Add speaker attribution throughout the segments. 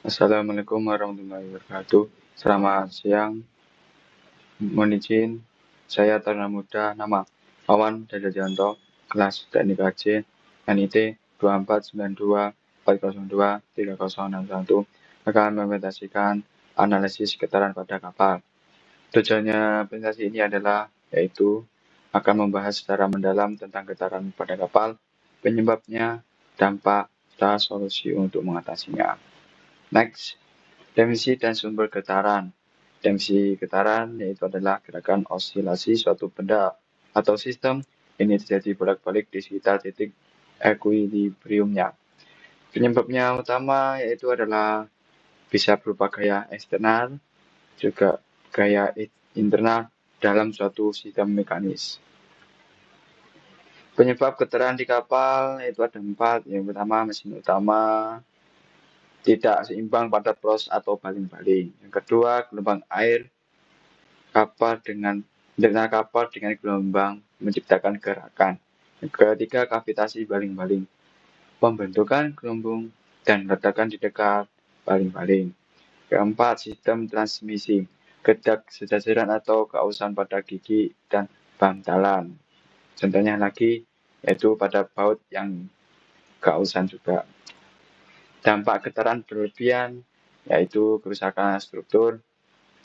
Speaker 1: Assalamualaikum warahmatullahi wabarakatuh. Selamat siang. Mohon izin, saya Taruna Muda, nama Awan Dadajanto, kelas Teknik AC, NIT 249240236061, akan mempresentasikan analisis getaran pada kapal. Tujuannya presentasi ini adalah yaitu akan membahas secara mendalam tentang getaran pada kapal, penyebabnya, dampak, serta solusi untuk mengatasinya. Next, definisi dan sumber getaran. Definisi getaran yaitu adalah gerakan osilasi suatu benda atau sistem. Ini terjadi bolak-balik di sekitar titik equilibriumnya. Penyebabnya utama yaitu adalah bisa berupa gaya eksternal, juga gaya internal dalam suatu sistem mekanis. Penyebab getaran di kapal yaitu ada 4. Yang pertama, mesin utama tidak seimbang pada pros atau baling-baling. Yang kedua, gelombang air kapal dengan gelombang menciptakan gerakan. Yang ketiga, kavitasi baling-baling, pembentukan gelembung dan ledakan di dekat baling-baling. Keempat, sistem transmisi, gedak sejajaran atau keausan pada gigi dan bantalan. Contohnya lagi yaitu pada baut yang keausan juga. Dampak getaran berlebihan yaitu kerusakan struktur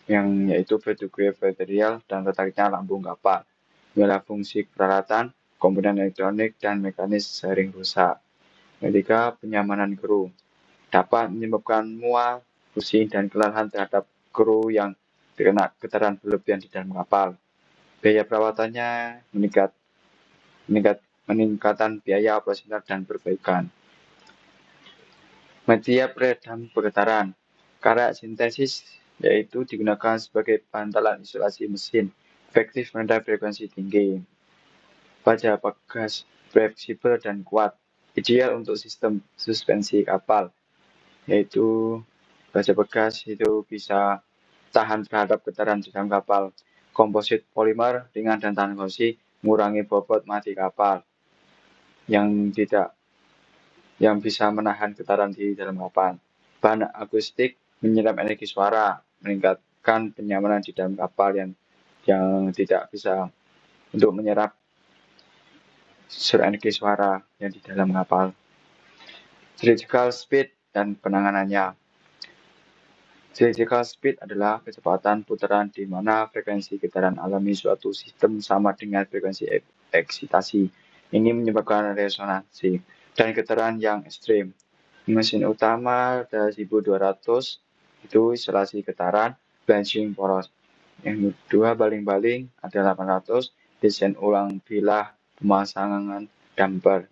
Speaker 1: yang yaitu vertigo material dan retaknya lambung kapal, wilayah fungsi peralatan, komponen elektronik dan mekanis sering rusak. Ketiga, penyamanan kru dapat menyebabkan mual, pusing dan kelelahan terhadap kru yang terkena getaran berlebihan di dalam kapal. Biaya perawatannya meningkatan biaya operasional dan perbaikan. Media peredam getaran, karet sintesis yaitu digunakan sebagai bantalan isolasi mesin, efektif meredam frekuensi tinggi. Baja pegas fleksibel dan kuat, ideal untuk sistem suspensi kapal, yaitu baja pegas itu bisa tahan terhadap getaran di dalam kapal. Komposit polimer ringan dan tahan korsi, mengurangi bobot mati kapal yang bisa menahan getaran di dalam kapal. Bahan akustik menyerap energi suara, meningkatkan kenyamanan di dalam kapal yang tidak bisa untuk menyerap energi suara yang di dalam kapal. Critical speed dan penanganannya. Critical speed adalah kecepatan putaran di mana frekuensi getaran alami suatu sistem sama dengan frekuensi eksitasi. Ini menyebabkan resonansi dan getaran yang ekstrim. Mesin utama ada 1200, itu isolasi getaran, branching poros. Yang kedua, baling-baling ada 800, desain ulang bilah pemasangan damper.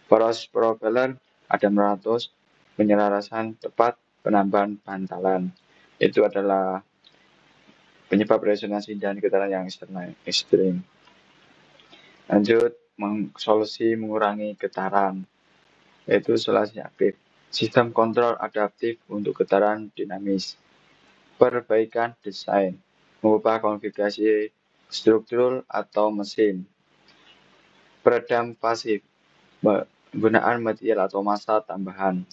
Speaker 1: Poros propeller ada 400, penyelarasan tepat, penambahan bantalan. Itu adalah penyebab resonansi dan getaran yang ekstrim. Lanjut, solusi mengurangi getaran, yaitu isolasi aktif. Sistem kontrol adaptif untuk getaran dinamis. Perbaikan desain, mengubah konfigurasi struktur atau mesin. Peredam pasif, penggunaan material atau massa tambahan.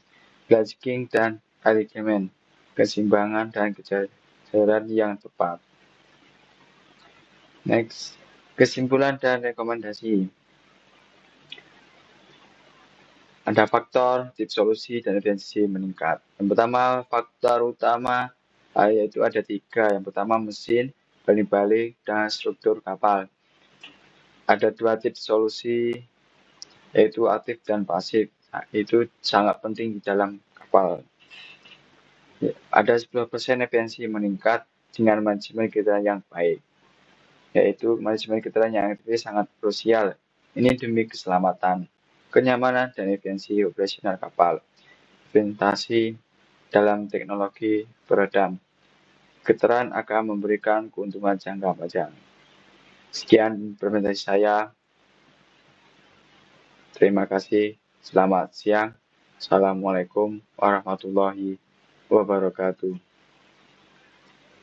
Speaker 1: Blanching dan alignment, keseimbangan dan kejajaran yang tepat. Next, kesimpulan dan rekomendasi. Ada faktor, tips solusi, dan efisiensi meningkat. Yang pertama, faktor utama yaitu ada 3. Yang pertama, mesin, baling-baling, dan struktur kapal. Ada 2 tips solusi, yaitu aktif dan pasif. Nah, itu sangat penting di dalam kapal. Ada 10% efisiensi meningkat dengan manajemen getaran yang baik, yaitu manajemen getaran yang efektif sangat krusial. Ini demi keselamatan, kenyamanan, dan efisiensi operasional kapal. Investasi dalam teknologi peredam getaran akan memberikan keuntungan jangka panjang. Sekian presentasi saya. Terima kasih. Selamat siang. Assalamualaikum warahmatullahi wabarakatuh.